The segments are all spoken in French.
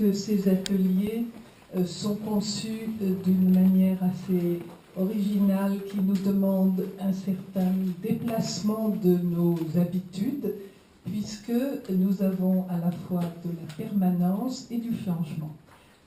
Que ces ateliers sont conçus d'une manière assez originale qui nous demande un certain déplacement de nos habitudes, puisque nous avons à la fois de la permanence et du changement.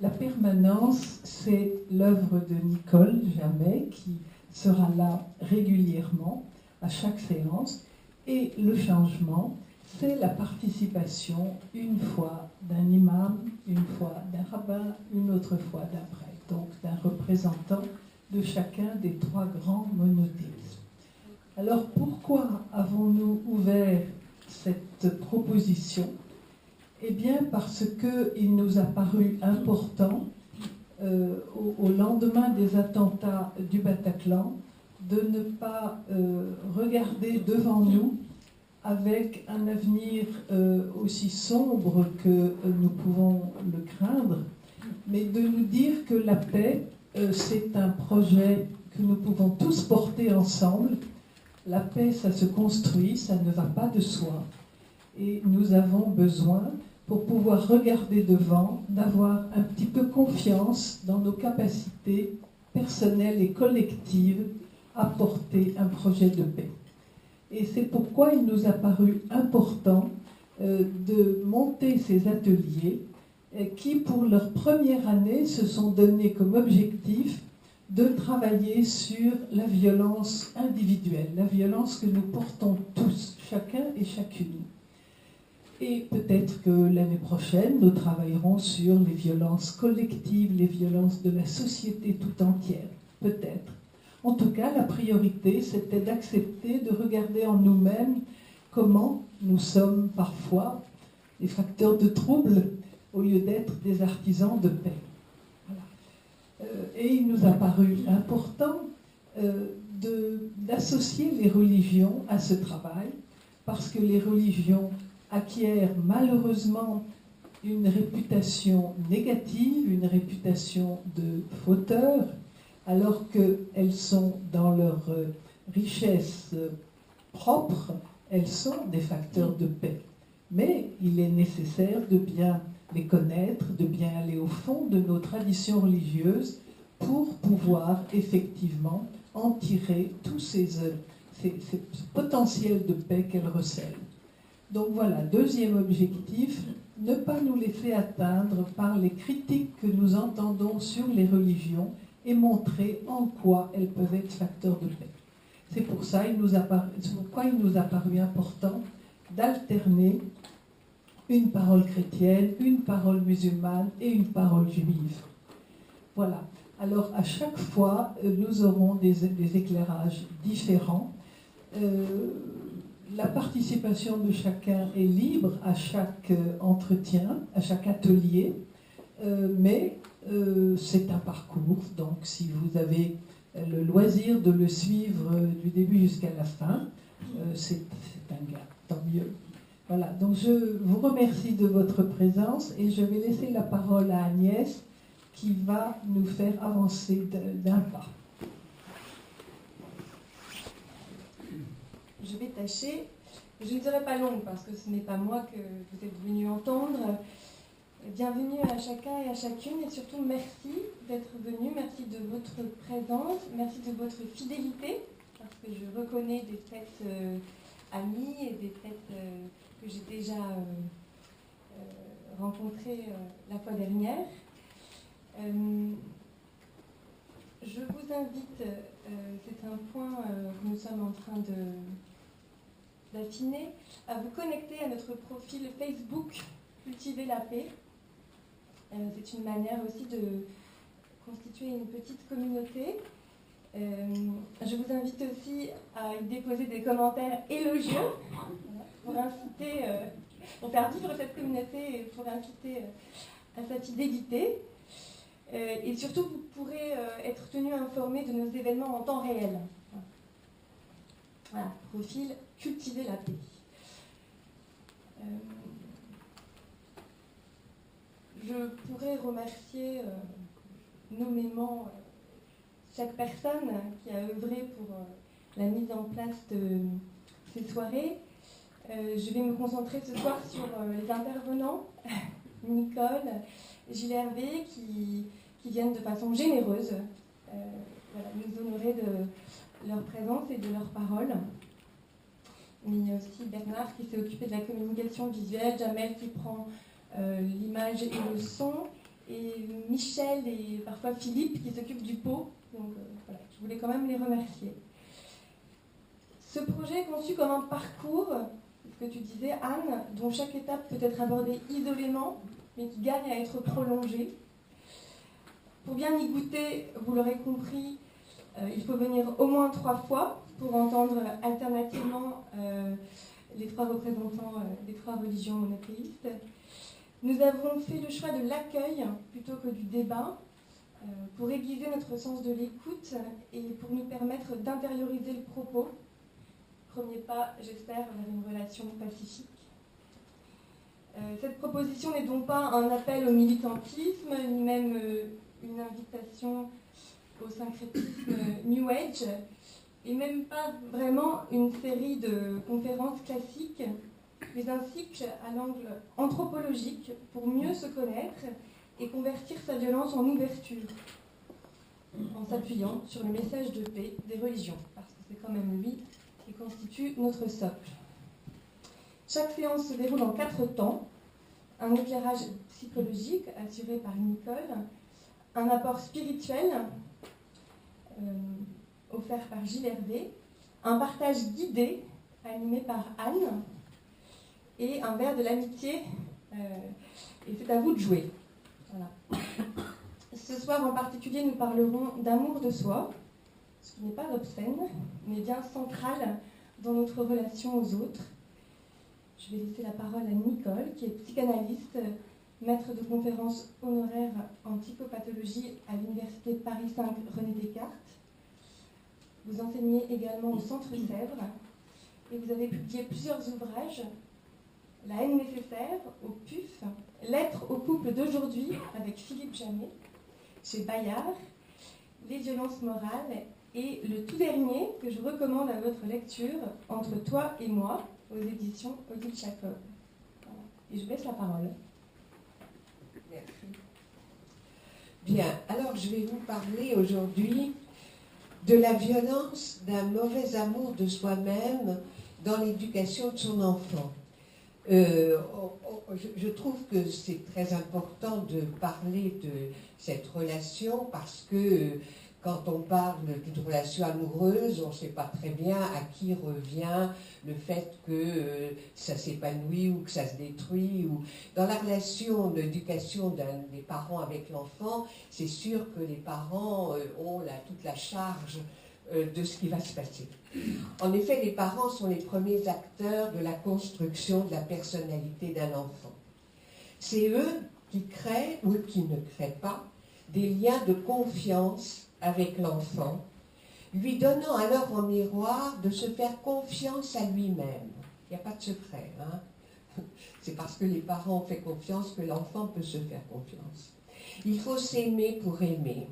La permanence, c'est l'œuvre de Nicole Jamais, qui sera là régulièrement à chaque séance, et le changement, c'est la participation une fois d'un imam, une fois d'un rabbin, une autre fois d'un prêtre, donc d'un représentant de chacun des trois grands monothéismes. Alors pourquoi avons-nous ouvert cette proposition? Eh bien parce qu'il nous a paru important, au lendemain des attentats du Bataclan, de ne pas regarder devant nous avec un avenir aussi sombre que nous pouvons le craindre, mais de nous dire que la paix, c'est un projet que nous pouvons tous porter ensemble. La paix, ça se construit, ça ne va pas de soi. Et nous avons besoin, pour pouvoir regarder devant, d'avoir un petit peu confiance dans nos capacités personnelles et collectives à porter un projet de paix. Et c'est pourquoi il nous a paru important de monter ces ateliers qui, pour leur première année, se sont donnés comme objectif de travailler sur la violence individuelle, la violence que nous portons tous, chacun et chacune. Et peut-être que l'année prochaine, nous travaillerons sur les violences collectives, les violences de la société tout entière, peut-être. En tout cas, la priorité, c'était d'accepter de regarder en nous-mêmes comment nous sommes parfois des facteurs de trouble au lieu d'être des artisans de paix. Voilà. Et il nous a paru important d'associer les religions à ce travail, parce que les religions acquièrent malheureusement une réputation négative, une réputation de fauteurs, alors qu'elles sont dans leur richesse propre, elles sont des facteurs de paix. Mais il est nécessaire de bien les connaître, de bien aller au fond de nos traditions religieuses pour pouvoir effectivement en tirer tous ces potentiels de paix qu'elles recèlent. Donc voilà, deuxième objectif, ne pas nous laisser atteindre par les critiques que nous entendons sur les religions et montrer en quoi elles peuvent être facteurs de paix. C'est pour ça pourquoi il nous a paru important d'alterner une parole chrétienne, une parole musulmane et une parole juive. Voilà. Alors à chaque fois, nous aurons des éclairages différents. La participation de chacun est libre à chaque entretien, à chaque atelier, mais c'est un parcours, donc si vous avez le loisir de le suivre du début jusqu'à la fin, c'est un gain, tant mieux. Voilà, donc je vous remercie de votre présence et je vais laisser la parole à Agnès qui va nous faire avancer d'un pas. Je vais tâcher. Je ne serai pas longue parce que ce n'est pas moi que vous êtes venus entendre. Bienvenue à chacun et à chacune et surtout merci d'être venu, merci de votre présence, merci de votre fidélité parce que je reconnais des têtes amies et des têtes que j'ai déjà rencontrées la fois dernière. Je vous invite, c'est un point que nous sommes en train d'affiner, à vous connecter à notre profil Facebook Cultiver la paix. C'est une manière aussi de constituer une petite communauté. Je vous invite aussi à y déposer des commentaires élogieux pour inciter, pour faire vivre cette communauté et pour inciter à sa fidélité. Et surtout, vous pourrez être tenu informé de nos événements en temps réel. Voilà, profil Cultiver la paix. Je pourrais remercier nommément chaque personne qui a œuvré pour la mise en place de ces soirées. Je vais me concentrer ce soir sur les intervenants, Nicole, Gilles Hervé qui viennent de façon généreuse voilà, nous honorer de leur présence et de leurs paroles. Mais il y a aussi Bernard qui s'est occupé de la communication visuelle, Jamel qui prend l'image et le son, et Michel et parfois Philippe qui s'occupent du pot. Donc voilà, je voulais quand même les remercier. Ce projet est conçu comme un parcours, ce que tu disais Anne, dont chaque étape peut être abordée isolément, mais qui gagne à être prolongée. Pour bien y goûter, vous l'aurez compris, il faut venir au moins 3 fois pour entendre alternativement les 3 représentants des 3 religions monothéistes. Nous avons fait le choix de l'accueil plutôt que du débat pour aiguiser notre sens de l'écoute et pour nous permettre d'intérioriser le propos. Premier pas, j'espère, vers une relation pacifique. Cette proposition n'est donc pas un appel au militantisme, ni même une invitation au syncrétisme New Age, et même pas vraiment une série de conférences classiques, mais un cycle à l'angle anthropologique pour mieux se connaître et convertir sa violence en ouverture, en s'appuyant sur le message de paix des religions, parce que c'est quand même lui qui constitue notre socle. Chaque séance se déroule en 4 temps. Un éclairage psychologique assuré par Nicole, un apport spirituel offert par Gilles Hervé, un partage guidé animé par Anne et un verre de l'amitié. Et c'est à vous de jouer. Voilà. Ce soir en particulier, nous parlerons d'amour de soi, ce qui n'est pas obscène, mais bien central dans notre relation aux autres. Je vais laisser la parole à Nicole, qui est psychanalyste, maître de conférences honoraire en psychopathologie à l'Université Paris 5 René Descartes. Vous enseignez également au Centre Sèvres et vous avez publié plusieurs ouvrages. La haine nécessaire au PUF, Lettres au couple d'aujourd'hui avec Philippe Jamet chez Bayard, Les violences morales et le tout dernier que je recommande à votre lecture, Entre toi et moi, aux éditions Odile Jacob. Voilà. Et je vous laisse la parole. Merci. Bien, alors je vais vous parler aujourd'hui de la violence d'un mauvais amour de soi-même dans l'éducation de son enfant. Je trouve que c'est très important de parler de cette relation parce que quand on parle d'une relation amoureuse, on ne sait pas très bien à qui revient le fait que ça s'épanouit ou que ça se détruit. Ou... Dans la relation d'éducation des parents avec l'enfant, c'est sûr que les parents ont toute la charge de ce qui va se passer. En effet, les parents sont les premiers acteurs de la construction de la personnalité d'un enfant. C'est eux qui créent ou qui ne créent pas des liens de confiance avec l'enfant, lui donnant alors en miroir de se faire confiance à lui-même. Il n'y a pas de secret, hein? C'est parce que les parents ont fait confiance que l'enfant peut se faire confiance. Il faut s'aimer pour aimer.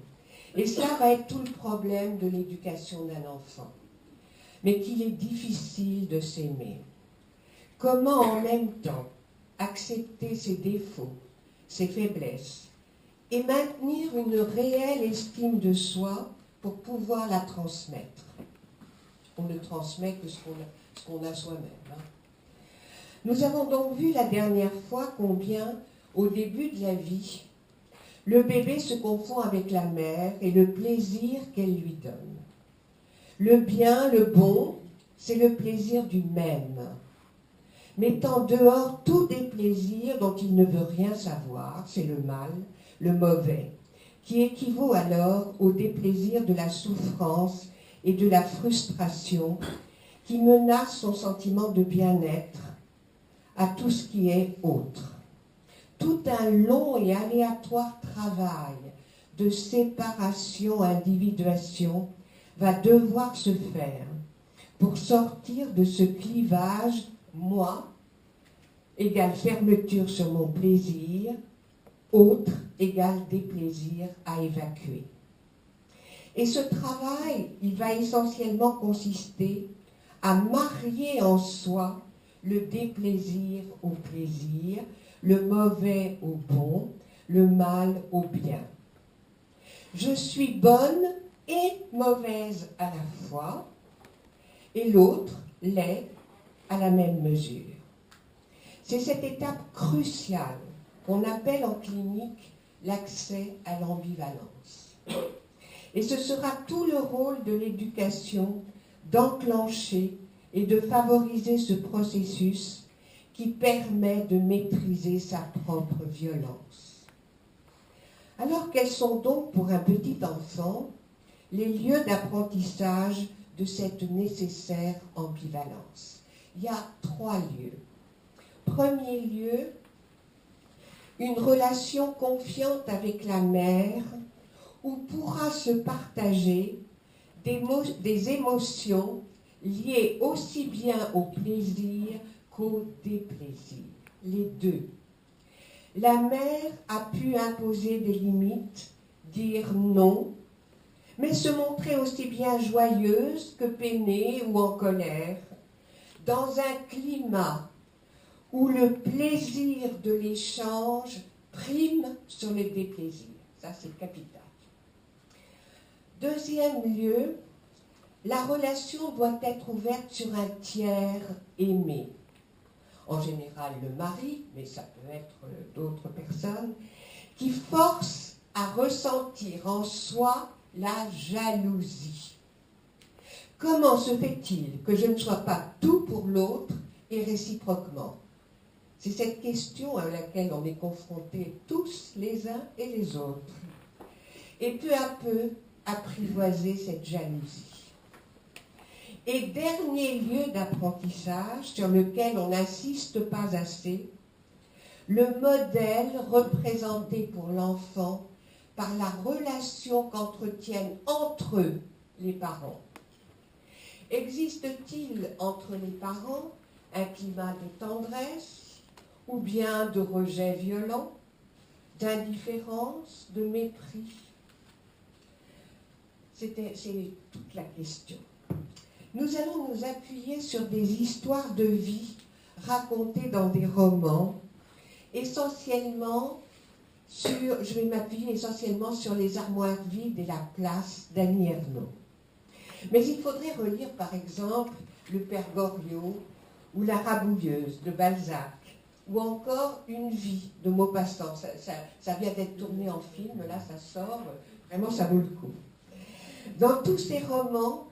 Et cela va être tout le problème de l'éducation d'un enfant. Mais qu'il est difficile de s'aimer. Comment en même temps accepter ses défauts, ses faiblesses, et maintenir une réelle estime de soi pour pouvoir la transmettre. On ne transmet que ce qu'on a soi-même. Hein. Nous avons donc vu la dernière fois combien, au début de la vie, le bébé se confond avec la mère et le plaisir qu'elle lui donne. Le bien, le bon, c'est le plaisir du même, mettant dehors tout déplaisir dont il ne veut rien savoir, c'est le mal, le mauvais, qui équivaut alors au déplaisir de la souffrance et de la frustration qui menace son sentiment de bien-être à tout ce qui est autre. Tout un long et aléatoire travail de séparation, individuation va devoir se faire pour sortir de ce clivage moi égale fermeture sur mon plaisir, autre égale déplaisir à évacuer. Et ce travail, il va essentiellement consister à marier en soi le déplaisir au plaisir, le mauvais au bon, le mal au bien. Je suis bonne et mauvaise à la fois, et l'autre l'est à la même mesure. C'est cette étape cruciale qu'on appelle en clinique l'accès à l'ambivalence. Et ce sera tout le rôle de l'éducation d'enclencher et de favoriser ce processus qui permet de maîtriser sa propre violence. Alors, quels sont donc pour un petit enfant les lieux d'apprentissage de cette nécessaire ambivalence? Il y a 3 lieux. Premier lieu, une relation confiante avec la mère où pourra se partager des émotions liées aussi bien au plaisir qu'au déplaisir, les deux. La mère a pu imposer des limites, dire non, mais se montrer aussi bien joyeuse que peinée ou en colère, dans un climat où le plaisir de l'échange prime sur le déplaisir. Ça, c'est capital. Deuxième lieu, la relation doit être ouverte sur un tiers aimé. En général, le mari, mais ça peut être d'autres personnes, qui force à ressentir en soi la jalousie. Comment se fait-il que je ne sois pas tout pour l'autre et réciproquement? C'est cette question à laquelle on est confrontés tous les uns et les autres. Et peu à peu, apprivoiser cette jalousie. Et dernier lieu d'apprentissage sur lequel on n'insiste pas assez, le modèle représenté pour l'enfant par la relation qu'entretiennent entre eux les parents. Existe-t-il entre les parents un climat de tendresse ou bien de rejet violent, d'indifférence, de mépris? C'est toute la question. Nous allons nous appuyer sur des histoires de vie racontées dans des romans, je vais m'appuyer essentiellement sur Les Armoires vides et la place d'Annie Ernaux. Mais il faudrait relire par exemple Le Père Goriot ou La Rabouilleuse de Balzac, ou encore Une vie de Maupassant. Ça vient d'être tourné en film, là ça sort, vraiment ça vaut le coup. Dans tous ces romans,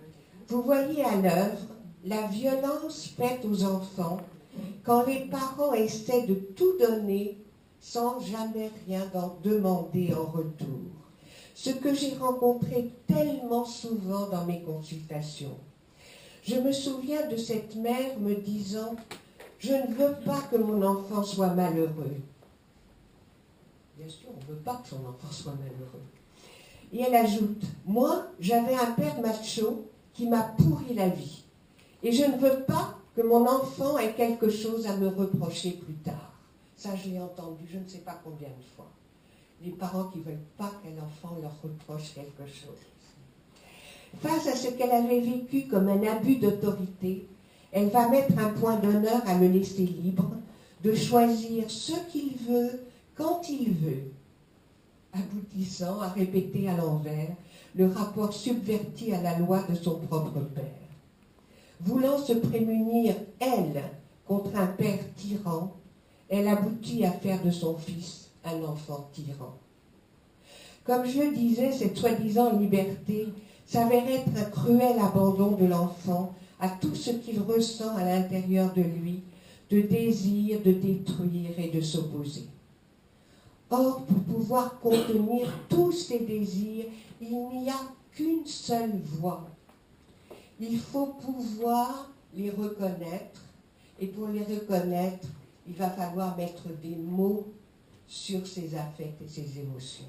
vous voyez à l'œuvre la violence faite aux enfants quand les parents essaient de tout donner sans jamais rien demander en retour. Ce que j'ai rencontré tellement souvent dans mes consultations. Je me souviens de cette mère me disant « Je ne veux pas que mon enfant soit malheureux. » Bien sûr, on ne veut pas que son enfant soit malheureux. Et elle ajoute « Moi, j'avais un père macho qui m'a pourri la vie. Et je ne veux pas que mon enfant ait quelque chose à me reprocher plus tard. » Ça, je l'ai entendu, je ne sais pas combien de fois. Les parents qui ne veulent pas qu'un enfant leur reproche quelque chose. Face à ce qu'elle avait vécu comme un abus d'autorité, elle va mettre un point d'honneur à le laisser libre, de choisir ce qu'il veut, quand il veut, aboutissant à répéter à l'envers le rapport subverti à la loi de son propre père. Voulant se prémunir, elle, contre un père tyran, elle aboutit à faire de son fils un enfant tyran. Comme je le disais, cette soi-disant liberté s'avère être un cruel abandon de l'enfant à tout ce qu'il ressent à l'intérieur de lui, de désir de détruire et de s'opposer. Or, pour pouvoir contenir tous ces désirs, il n'y a qu'une seule voie. Il faut pouvoir les reconnaître, et pour les reconnaître, il va falloir mettre des mots sur ses affects et ses émotions.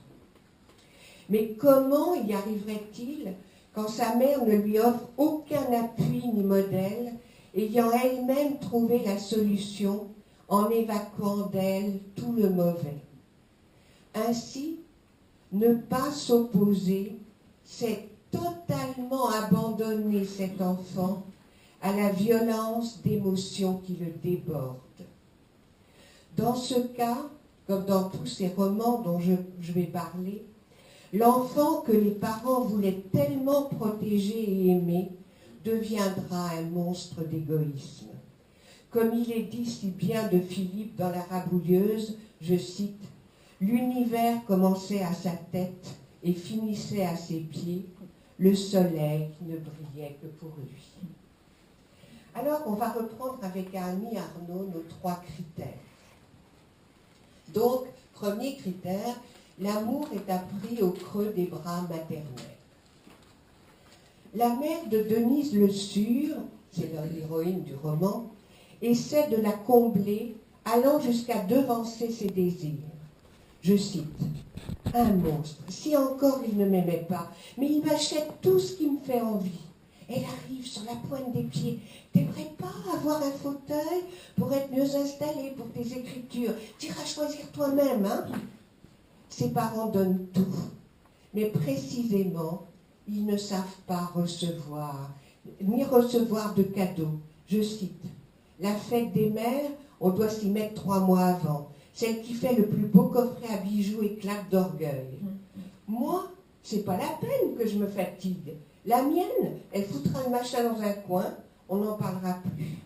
Mais comment y arriverait-il quand sa mère ne lui offre aucun appui ni modèle, ayant elle-même trouvé la solution en évacuant d'elle tout le mauvais? Ainsi, ne pas s'opposer, c'est totalement abandonner cet enfant à la violence d'émotions qui le débordent. Dans ce cas, comme dans tous ces romans dont je vais parler, l'enfant que les parents voulaient tellement protéger et aimer deviendra un monstre d'égoïsme. Comme il est dit si bien de Philippe dans La Rabouilleuse, je cite, « L'univers commençait à sa tête et finissait à ses pieds, le soleil ne brillait que pour lui. » Alors, on va reprendre avec Annie Arnaud nos 3 critères. Donc, premier critère, l'amour est appris au creux des bras maternels. La mère de Denise Le Sure, c'est l'héroïne du roman, essaie de la combler, allant jusqu'à devancer ses désirs. Je cite, « Un monstre, si encore il ne m'aimait pas, mais il m'achète tout ce qui me fait envie. Elle arrive sur la pointe des pieds. T'aimerais pas avoir un fauteuil pour être mieux installé pour tes écritures? T'iras choisir toi-même, hein ?» Ses parents donnent tout, mais précisément, ils ne savent pas recevoir, ni recevoir de cadeaux. Je cite, « La fête des mères, on doit s'y mettre 3 mois avant. Celle qui fait le plus beau coffret à bijoux éclate d'orgueil. Moi, c'est pas la peine que je me fatigue. La mienne, elle foutra le machin dans un coin, on n'en parlera plus. »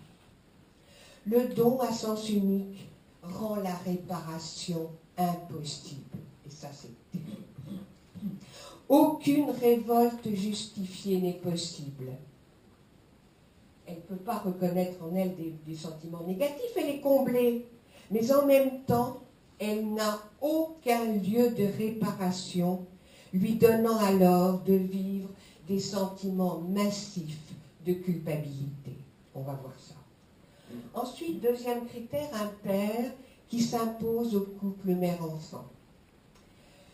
Le don à sens unique rend la réparation impossible. Et ça, c'est terrible. Aucune révolte justifiée n'est possible. Elle ne peut pas reconnaître en elle des sentiments négatifs et les combler. Mais en même temps, elle n'a aucun lieu de réparation, lui donnant alors de vivre des sentiments massifs de culpabilité. On va voir ça. Ensuite, deuxième critère, un père qui s'impose au couple mère-enfant.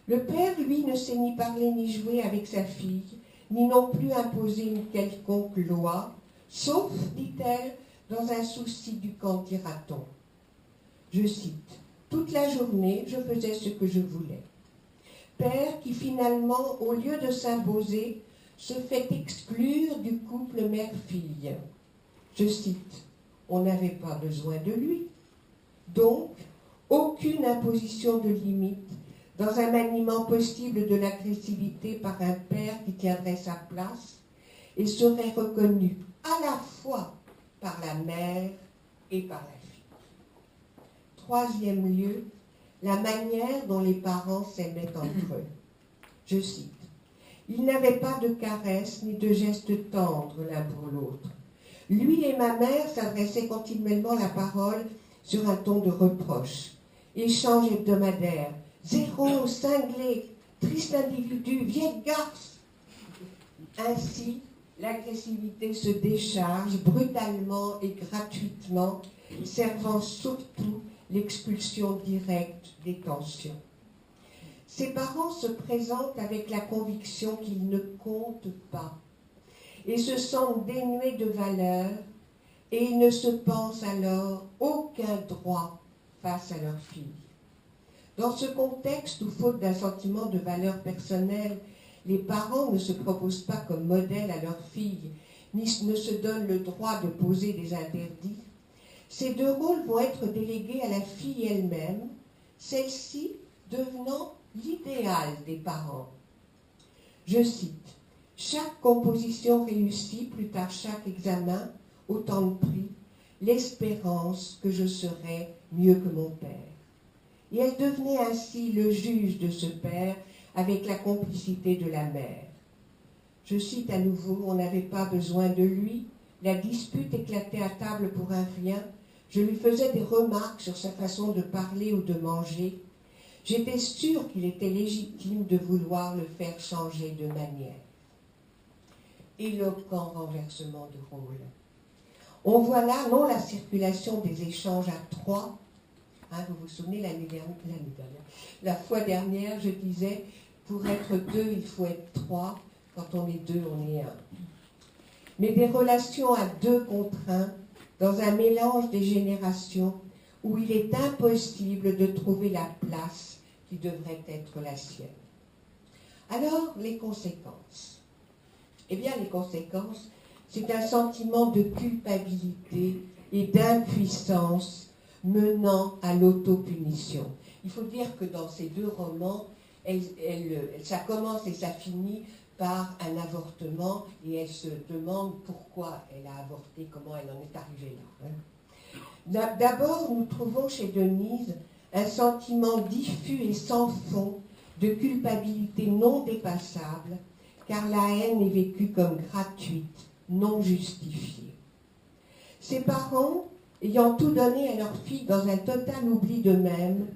Le père, lui, ne sait ni parler ni jouer avec sa fille, ni non plus imposer une quelconque loi, sauf, dit-elle, dans un souci du quand dira-t-on. Je cite, « Toute la journée, je faisais ce que je voulais. » Père qui finalement, au lieu de s'imposer, se fait exclure du couple mère-fille. Je cite, « On n'avait pas besoin de lui. » Donc, aucune imposition de limite dans un maniement possible de l'agressivité par un père qui tiendrait sa place et serait reconnu à la fois par la mère et par la fille. Troisième lieu, la manière dont les parents s'aimaient entre eux. Je cite, « Ils n'avaient pas de caresses ni de gestes tendres l'un pour l'autre. Lui et ma mère s'adressaient continuellement la parole sur un ton de reproche. Échange hebdomadaire, zéro, cinglé, triste individu, vieille garce. » Ainsi, l'agressivité se décharge brutalement et gratuitement, servant surtout l'expulsion directe des tensions. Ses parents se présentent avec la conviction qu'ils ne comptent pas et se sentent dénués de valeur et ils ne se pensent alors aucun droit face à leur fille. Dans ce contexte où, faute d'un sentiment de valeur personnelle, les parents ne se proposent pas comme modèle à leur fille, ni ne se donnent le droit de poser des interdits, ces 2 rôles vont être délégués à la fille elle-même, celle-ci devenant l'idéal des parents. Je cite, « Chaque composition réussit, plus tard chaque examen, autant de prix, l'espérance que je serai mieux que mon père. » Et elle devenait ainsi le juge de ce père avec la complicité de la mère. Je cite à nouveau, « On n'avait pas besoin de lui, la dispute éclatait à table pour un rien, je lui faisais des remarques sur sa façon de parler ou de manger. J'étais sûre qu'il était légitime de vouloir le faire changer de manière. » Éloquent renversement de rôle. On voit là, non la circulation des échanges à 3. Hein, vous vous souvenez, l'année dernière, la fois dernière, je disais, pour être 2, il faut être 3. Quand on est 2, on est 1. Mais des relations à 2 contre 1, dans un mélange des générations où il est impossible de trouver la place qui devrait être la sienne. Alors, les conséquences. Eh bien, les conséquences, c'est un sentiment de culpabilité et d'impuissance menant à l'autopunition. Il faut dire que dans ces deux romans, ça commence et ça finit par un avortement, et elle se demande pourquoi elle a avorté, comment elle en est arrivée là. D'abord, nous trouvons chez Denise un sentiment diffus et sans fond de culpabilité non dépassable, car la haine est vécue comme gratuite, non justifiée. Ses parents, ayant tout donné à leur fille dans un total oubli d'eux-mêmes,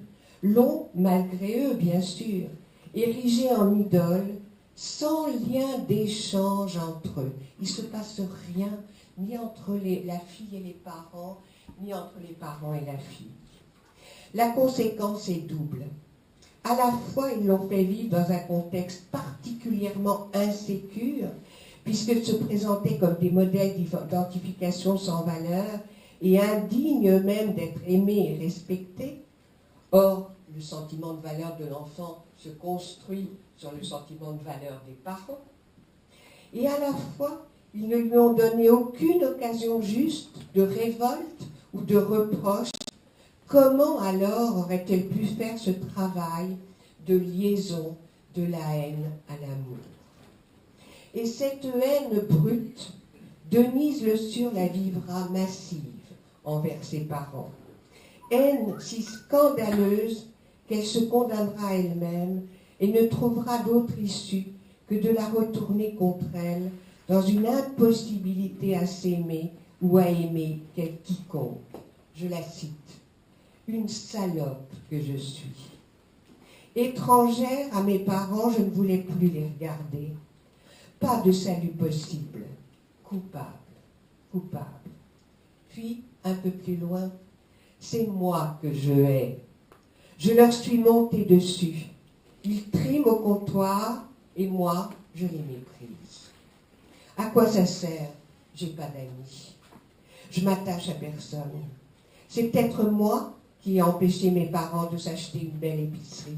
l'ont, malgré eux bien sûr, érigée en idole, sans lien d'échange entre eux. Il ne se passe rien, ni entre la fille et les parents, ni entre les parents et la fille. La conséquence est double. À la fois, ils l'ont fait vivre dans un contexte particulièrement insécure, puisqu'ils se présentaient comme des modèles d'identification sans valeur et indignes eux-mêmes d'être aimés et respectés. Or, le sentiment de valeur de l'enfant se construit sur le sentiment de valeur des parents. Et à la fois, ils ne lui ont donné aucune occasion juste de révolte ou de reproche. Comment alors aurait-elle pu faire ce travail de liaison de la haine à l'amour? Et cette haine brute, Denise Le Sur la vivra massive envers ses parents. Haine si scandaleuse qu'elle se condamnera elle-même et ne trouvera d'autre issue que de la retourner contre elle dans une impossibilité à s'aimer ou à aimer quiconque. Je la cite. Une salope que je suis. Étrangère à mes parents, je ne voulais plus les regarder. Pas de salut possible. Coupable, coupable. Puis, un peu plus loin, c'est moi que je hais. Je leur suis montée dessus. Ils triment au comptoir et moi, je les méprise. À quoi ça sert? J'ai pas d'amis. Je m'attache à personne. C'est peut-être moi qui ai empêché mes parents de s'acheter une belle épicerie.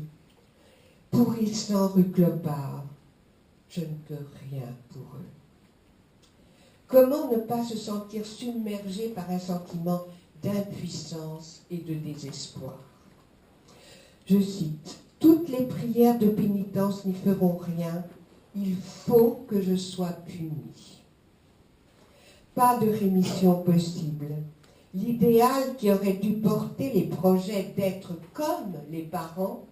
Pourrissant rue Clopard, je ne peux rien pour eux. Comment ne pas se sentir submergé par un sentiment d'impuissance et de désespoir? Je cite, « Toutes les prières de pénitence n'y feront rien, il faut que je sois puni. » Pas de rémission possible. L'idéal qui aurait dû porter les projets d'être comme les parents,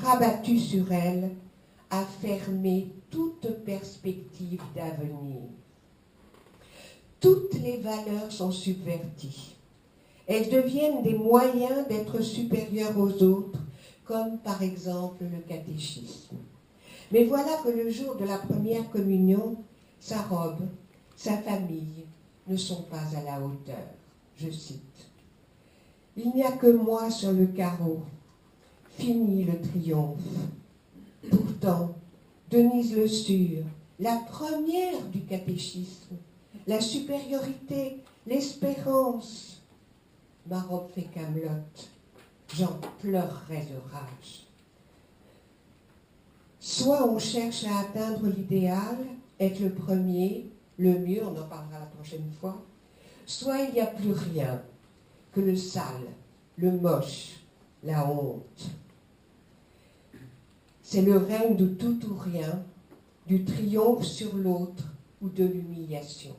rabattu sur elle, a fermé toute perspective d'avenir. Toutes les valeurs sont subverties. Elles deviennent des moyens d'être supérieures aux autres, comme par exemple le catéchisme. Mais voilà que le jour de la première communion, sa robe, sa famille ne sont pas à la hauteur. Je cite, « Il n'y a que moi sur le carreau. Fini le triomphe. Pourtant, Denise Le Sur, la première du catéchisme, la supériorité, l'espérance. Ma robe fait camelote. J'en pleurerais de rage. Soit on cherche à atteindre l'idéal, être le premier, le mieux, on en parlera la prochaine fois, soit il n'y a plus rien que le sale, le moche, la honte. C'est le règne de tout ou rien, du triomphe sur l'autre ou de l'humiliation.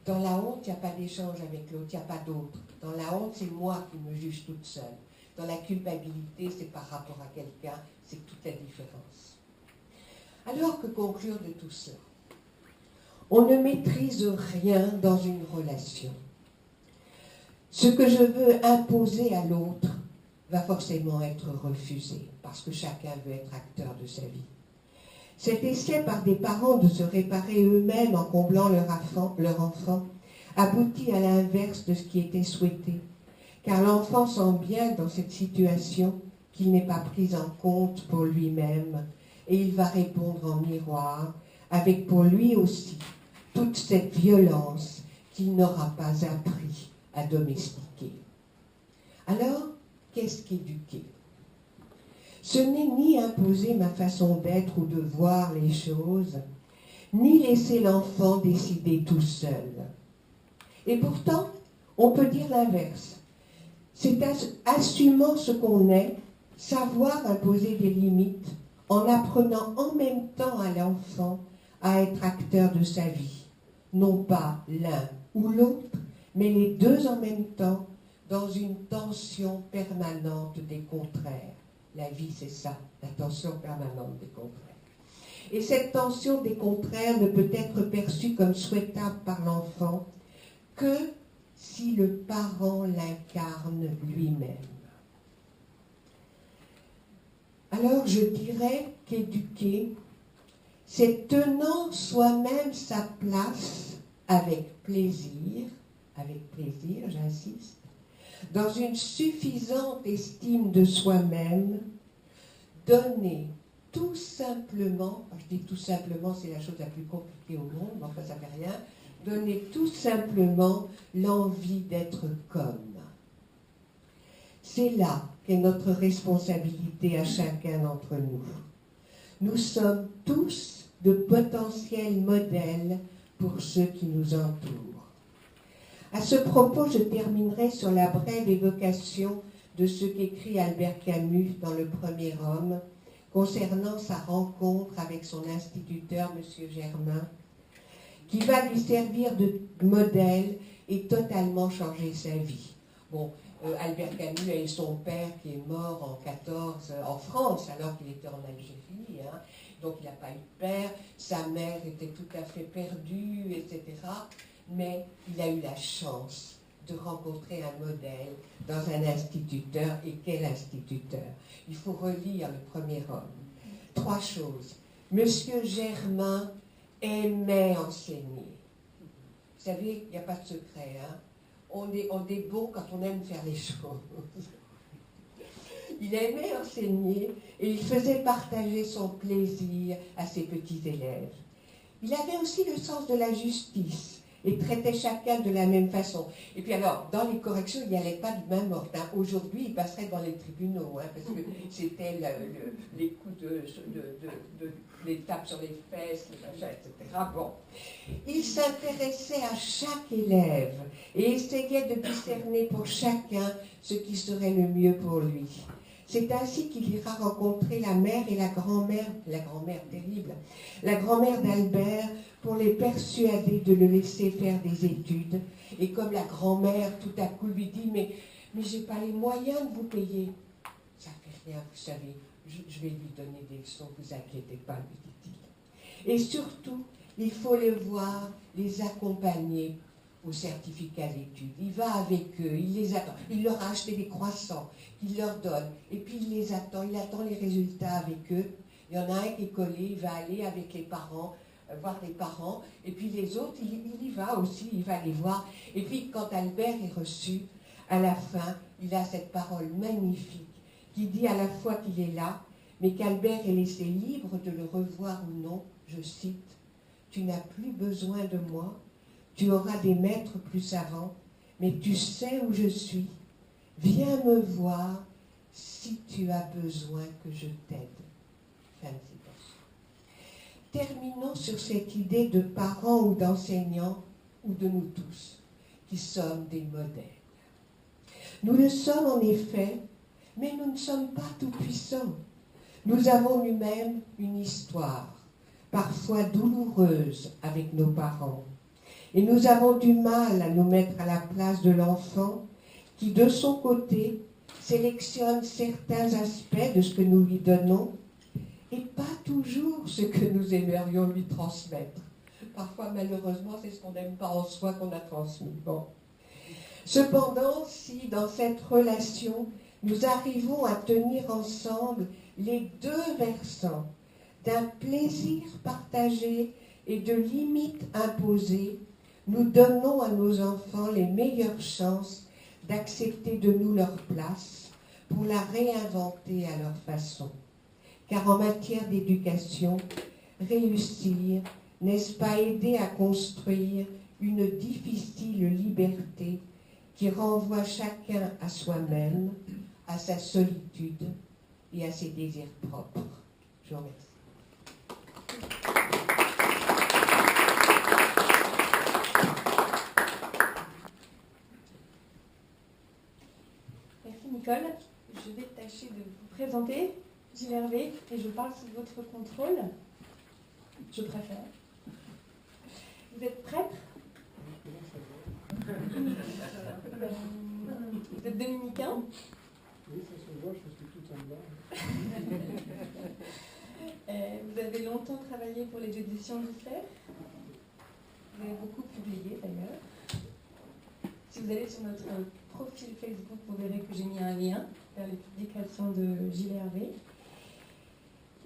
Dans la honte, il n'y a pas d'échange avec l'autre, il n'y a pas d'autre. Dans la honte, c'est moi qui me juge toute seule. Dans la culpabilité, c'est par rapport à quelqu'un, c'est toute la différence. Alors que conclure de tout cela? On ne maîtrise rien dans une relation. Ce que je veux imposer à l'autre va forcément être refusé, parce que chacun veut être acteur de sa vie. Cet essai par des parents de se réparer eux-mêmes en comblant leur enfant aboutit à l'inverse de ce qui était souhaité, car l'enfant sent bien dans cette situation qu'il n'est pas pris en compte pour lui-même, et il va répondre en miroir, avec pour lui aussi toute cette violence qu'il n'aura pas appris à domestiquer. Alors, qu'est-ce qu'éduquer? Ce n'est ni imposer ma façon d'être ou de voir les choses, ni laisser l'enfant décider tout seul. Et pourtant, on peut dire l'inverse. C'est assumant ce qu'on est, savoir imposer des limites, en apprenant en même temps à l'enfant à être acteur de sa vie. Non pas l'un ou l'autre, mais les deux en même temps, dans une tension permanente des contraires. La vie, c'est ça, la tension permanente des contraires. Et cette tension des contraires ne peut être perçue comme souhaitable par l'enfant que si le parent l'incarne lui-même. Alors je dirais qu'éduquer, c'est tenant soi-même sa place avec plaisir, j'insiste, dans une suffisante estime de soi-même, donner tout simplement, je dis tout simplement, c'est la chose la plus compliquée au monde, mais enfin ça ne fait rien, donner tout simplement l'envie d'être comme. C'est là qu'est notre responsabilité à chacun d'entre nous. Nous sommes tous de potentiels modèles pour ceux qui nous entourent. À ce propos, je terminerai sur la brève évocation de ce qu'écrit Albert Camus dans Le Premier Homme, concernant sa rencontre avec son instituteur, M. Germain, qui va lui servir de modèle et totalement changer sa vie. Bon, Albert Camus a eu son père qui est mort en 14 en France, alors qu'il était en Algérie, hein. Donc il n'a pas eu de père, sa mère était tout à fait perdue, etc. Mais il a eu la chance de rencontrer un modèle dans un instituteur. Et quel instituteur? Il faut relire Le Premier Homme. 3 choses. Monsieur Germain aimait enseigner. Vous savez, il n'y a pas de secret. Hein? On est bon quand on aime faire les choses. Il aimait enseigner et il faisait partager son plaisir à ses petits élèves. Il avait aussi le sens de la justice et traitait chacun de la même façon. Et puis alors, dans les corrections, il n'y allait pas de main morte. Hein. Aujourd'hui, il passerait dans les tribunaux, hein, parce que c'était les coups les tapes sur les fesses, etc. Bon. Il s'intéressait à chaque élève et essayait de discerner pour chacun ce qui serait le mieux pour lui. C'est ainsi qu'il ira rencontrer la mère et la grand-mère terrible, la grand-mère d'Albert, pour les persuader de le laisser faire des études. Et comme la grand-mère, tout à coup, lui dit « Mais j'ai pas les moyens de vous payer. » « Ça fait rien, vous savez, je vais lui donner des leçons, vous inquiétez pas, lui dit-il. Et surtout, il faut les voir, les accompagner au certificat d'études. Il va avec eux, il les attend. Il leur a acheté des croissants, il leur donne. Et puis il les attend, il attend les résultats avec eux. Il y en a un qui est collé, il va aller avec les parents, voir les parents. Et puis les autres, il y va aussi, il va les voir. Et puis quand Albert est reçu, à la fin, il a cette parole magnifique qui dit à la fois qu'il est là, mais qu'Albert est laissé libre de le revoir ou non. Je cite, « Tu n'as plus besoin de moi. Tu auras des maîtres plus savants, mais tu sais où je suis. Viens me voir si tu as besoin que je t'aide. » Fin de citation. Terminons sur cette idée de parents ou d'enseignants, ou de nous tous, qui sommes des modèles. Nous le sommes en effet, mais nous ne sommes pas tout-puissants. Nous avons nous-mêmes une histoire, parfois douloureuse, avec nos parents. Et nous avons du mal à nous mettre à la place de l'enfant qui, de son côté, sélectionne certains aspects de ce que nous lui donnons et pas toujours ce que nous aimerions lui transmettre. Parfois, malheureusement, c'est ce qu'on n'aime pas en soi qu'on a transmis. Bon. Cependant, si dans cette relation, nous arrivons à tenir ensemble les deux versants d'un plaisir partagé et de limites imposées, nous donnons à nos enfants les meilleures chances d'accepter de nous leur place pour la réinventer à leur façon. Car en matière d'éducation, réussir, n'est-ce pas aider à construire une difficile liberté qui renvoie chacun à soi-même, à sa solitude et à ses désirs propres. Je vous remercie. Nicole. Je vais tâcher de vous présenter Gilles Hervé et je parle sous votre contrôle. Je préfère. Vous êtes prêtre? Vous êtes dominicain? Oui, ça se voit, je suis tout en blanc. Vous avez longtemps travaillé pour les éditions du Cerf. Vous avez beaucoup publié d'ailleurs. Si vous allez sur notre profil Facebook, vous verrez que j'ai mis un lien vers les publications de Gilles Hervé.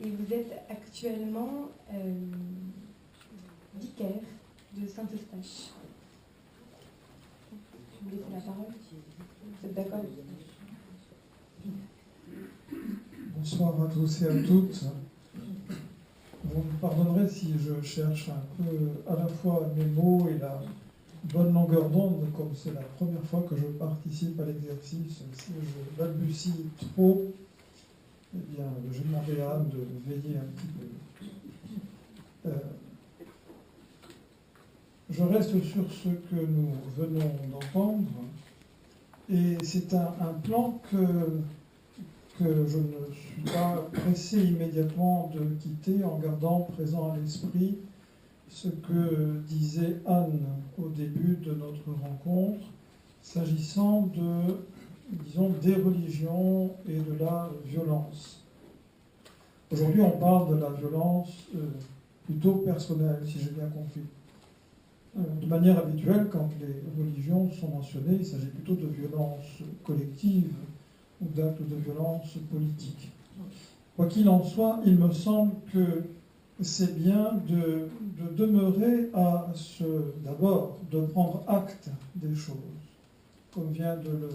Et vous êtes actuellement vicaire de Saint-Eustache. Je vous laisse la parole. Vous êtes d'accord? Bonsoir à tous et à toutes. Vous me pardonnerez si je cherche un peu à la fois mes mots et la bonne longueur d'onde, comme c'est la première fois que je participe à l'exercice. Si je balbutie trop, eh bien, je demanderai à Anne de veiller un petit peu. Je reste sur ce que nous venons d'entendre, et c'est un plan que je ne suis pas pressé immédiatement de quitter en gardant présent à l'esprit ce que disait Anne au début de notre rencontre, s'agissant des religions et de la violence. Aujourd'hui, on parle de la violence plutôt personnelle, si j'ai bien compris. De manière habituelle, quand les religions sont mentionnées, il s'agit plutôt de violence collective ou d'actes de violence politique. Quoi qu'il en soit, il me semble que c'est bien de demeurer d'abord, de prendre acte des choses, comme vient de le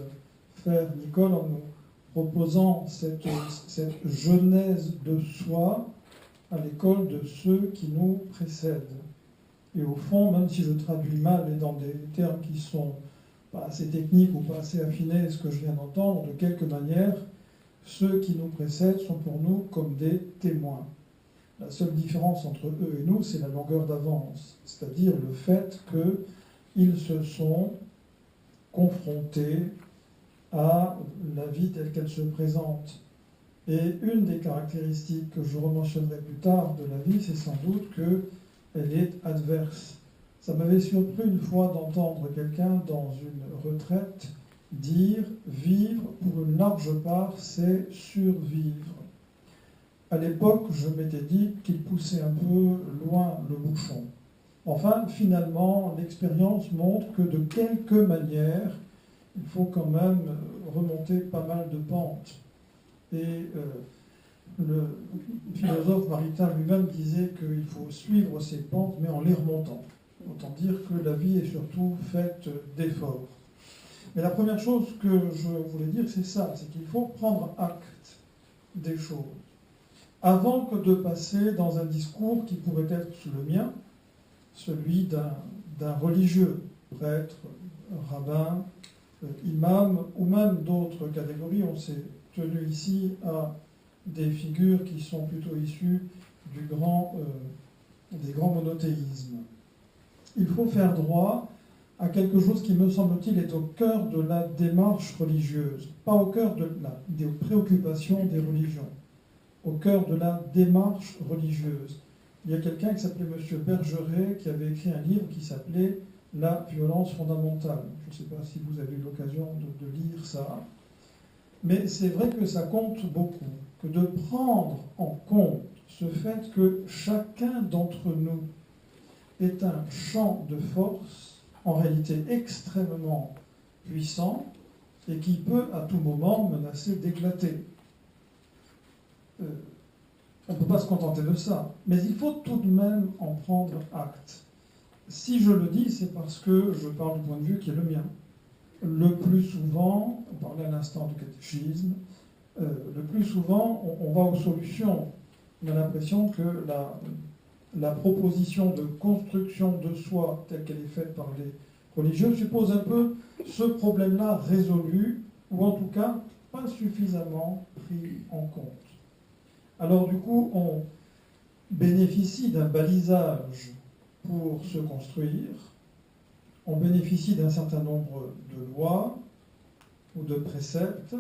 faire Nicole en nous proposant cette genèse de soi à l'école de ceux qui nous précèdent. Et au fond, même si je traduis mal et dans des termes qui sont pas assez techniques ou pas assez affinés, ce que je viens d'entendre, de quelque manière, ceux qui nous précèdent sont pour nous comme des témoins. La seule différence entre eux et nous, c'est la longueur d'avance, c'est-à-dire le fait qu'ils se sont confrontés à la vie telle qu'elle se présente. Et une des caractéristiques que je rementionnerai plus tard de la vie, c'est sans doute qu'elle est adverse. Ça m'avait surpris une fois d'entendre quelqu'un dans une retraite dire « vivre, pour une large part, c'est survivre ». À l'époque, je m'étais dit qu'il poussait un peu loin le bouchon. Enfin, finalement, l'expérience montre que de quelque manière, il faut quand même remonter pas mal de pentes. Et le philosophe Maritain lui-même disait qu'il faut suivre ces pentes, mais en les remontant. Autant dire que la vie est surtout faite d'efforts. Mais la première chose que je voulais dire, c'est ça, c'est qu'il faut prendre acte des choses. Avant que de passer dans un discours qui pourrait être le mien, celui d'un religieux, prêtre, rabbin, imam, ou même d'autres catégories. On s'est tenu ici à des figures qui sont plutôt issues des grands monothéismes. Il faut faire droit à quelque chose qui, me semble-t-il, est au cœur de la démarche religieuse, pas au cœur des préoccupations des religions, au cœur de la démarche religieuse. Il y a quelqu'un qui s'appelait M. Bergeret qui avait écrit un livre qui s'appelait « La violence fondamentale ». Je ne sais pas si vous avez eu l'occasion de lire ça, mais c'est vrai que ça compte beaucoup, que de prendre en compte ce fait que chacun d'entre nous est un champ de force, en réalité extrêmement puissant, et qui peut à tout moment menacer d'éclater. On ne peut pas se contenter de ça, mais il faut tout de même en prendre acte. Si je le dis, c'est parce que je parle du point de vue qui est le mien. Le plus souvent, on parlait à l'instant du catéchisme, le plus souvent, on va aux solutions. On a l'impression que la proposition de construction de soi, telle qu'elle est faite par les religieux, suppose un peu ce problème-là résolu, ou en tout cas pas suffisamment pris en compte. Alors du coup, on bénéficie d'un balisage pour se construire, on bénéficie d'un certain nombre de lois ou de préceptes,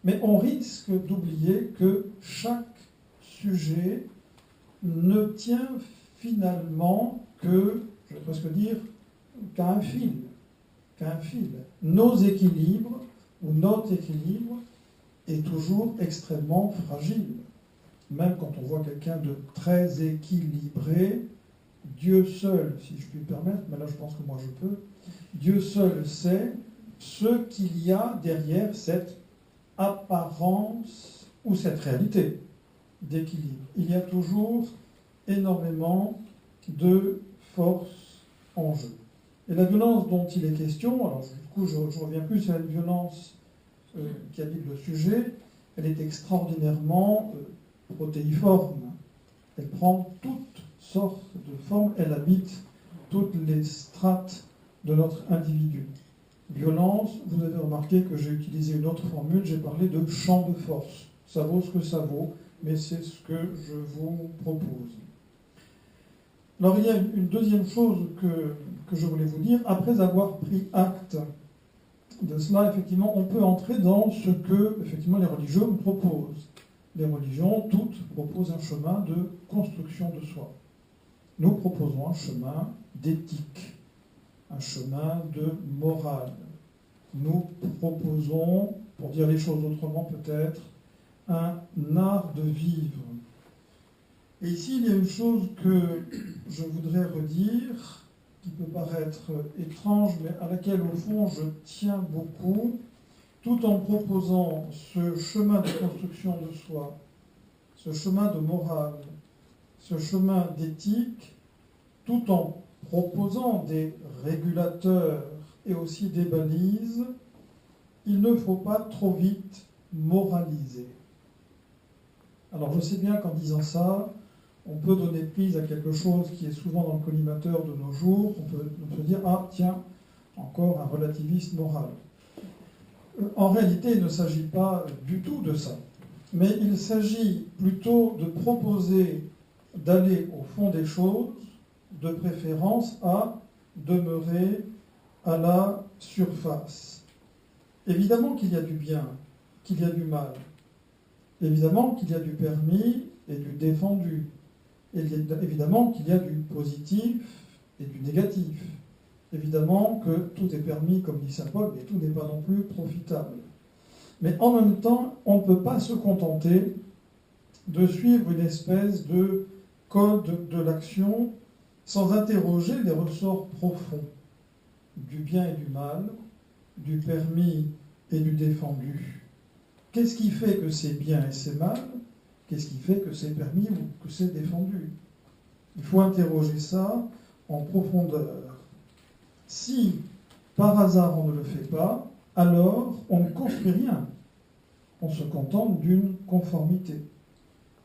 Mais on risque d'oublier que chaque sujet ne tient finalement que, je vais presque dire, qu'à un fil. Nos équilibres, ou notre équilibre, est toujours extrêmement fragile. Même quand on voit quelqu'un de très équilibré, Dieu seul, si je puis me permettre, mais là je pense que moi je peux, Dieu seul sait ce qu'il y a derrière cette apparence ou cette réalité d'équilibre. Il y a toujours énormément de force en jeu. Et la violence dont il est question, alors du coup je reviens plus sur la violence qui habite le sujet, elle est extraordinairement protéiforme. Elle prend toutes sortes de formes, elle habite toutes les strates de notre individu. Violence, vous avez remarqué que j'ai utilisé une autre formule, j'ai parlé de champ de force. Ça vaut ce que ça vaut, mais c'est ce que je vous propose. Alors il y a une deuxième chose que je voulais vous dire. Après avoir pris acte de cela, effectivement, on peut entrer dans ce que effectivement, les religions nous proposent. Les religions, toutes, proposent un chemin de construction de soi. Nous proposons un chemin d'éthique, un chemin de morale. Nous proposons, pour dire les choses autrement peut-être, un art de vivre. Et ici, il y a une chose que je voudrais redire, qui peut paraître étrange, mais à laquelle, au fond, je tiens beaucoup, tout en proposant ce chemin de construction de soi, ce chemin de morale, ce chemin d'éthique, tout en proposant des régulateurs et aussi des balises, il ne faut pas trop vite moraliser. Alors je sais bien qu'en disant ça, on peut donner prise à quelque chose qui est souvent dans le collimateur de nos jours. On peut dire, ah tiens, encore un relativisme moral. En réalité, il ne s'agit pas du tout de ça. Mais il s'agit plutôt de proposer d'aller au fond des choses, de préférence à demeurer à la surface. Évidemment qu'il y a du bien, qu'il y a du mal. Évidemment qu'il y a du permis et du défendu. Évidemment qu'il y a du positif et du négatif. Évidemment que tout est permis, comme dit saint Paul, mais tout n'est pas non plus profitable. Mais en même temps, on ne peut pas se contenter de suivre une espèce de code de l'action sans interroger les ressorts profonds du bien et du mal, du permis et du défendu. Qu'est-ce qui fait que c'est bien et c'est mal ? Qu'est-ce qui fait que c'est permis ou que c'est défendu ? Il faut interroger ça en profondeur. Si, par hasard, on ne le fait pas, alors on ne construit rien. On se contente d'une conformité.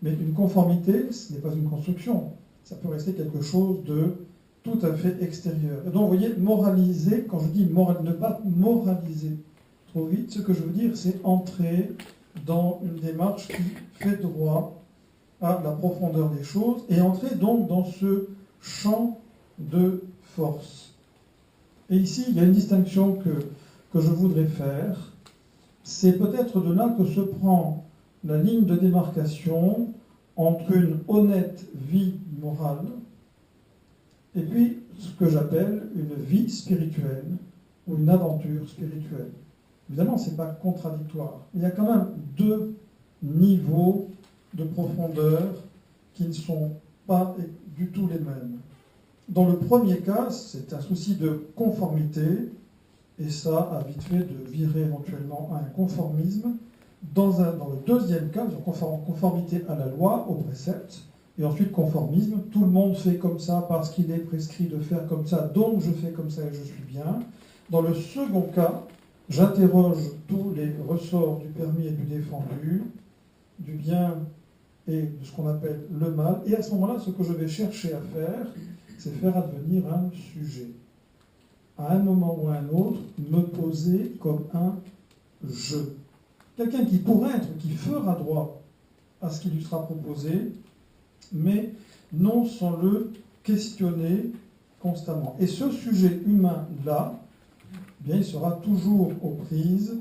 Mais une conformité, ce n'est pas une construction. Ça peut rester quelque chose de tout à fait extérieur. Et donc, vous voyez, moraliser, quand je dis ne pas moraliser trop vite, ce que je veux dire, c'est entrer dans une démarche qui fait droit à la profondeur des choses et entrer donc dans ce champ de force. Et ici, il y a une distinction que je voudrais faire. C'est peut-être de là que se prend la ligne de démarcation entre une honnête vie morale et puis ce que j'appelle une vie spirituelle ou une aventure spirituelle. Évidemment, ce n'est pas contradictoire. Il y a quand même deux niveaux de profondeur qui ne sont pas du tout les mêmes. Dans le premier cas, c'est un souci de conformité, et ça a vite fait de virer éventuellement à un conformisme. Dans le deuxième cas, conformité à la loi, au précepte, et ensuite conformisme, tout le monde fait comme ça parce qu'il est prescrit de faire comme ça, donc je fais comme ça et je suis bien. Dans le second cas, j'interroge tous les ressorts du permis et du défendu, du bien et de ce qu'on appelle le mal. Et à ce moment-là, ce que je vais chercher à faire, c'est faire advenir un sujet. À un moment ou à un autre, me poser comme un je. Quelqu'un qui pourrait être, qui fera droit à ce qui lui sera proposé, mais non sans le questionner constamment. Et ce sujet humain-là, bien, il sera toujours aux prises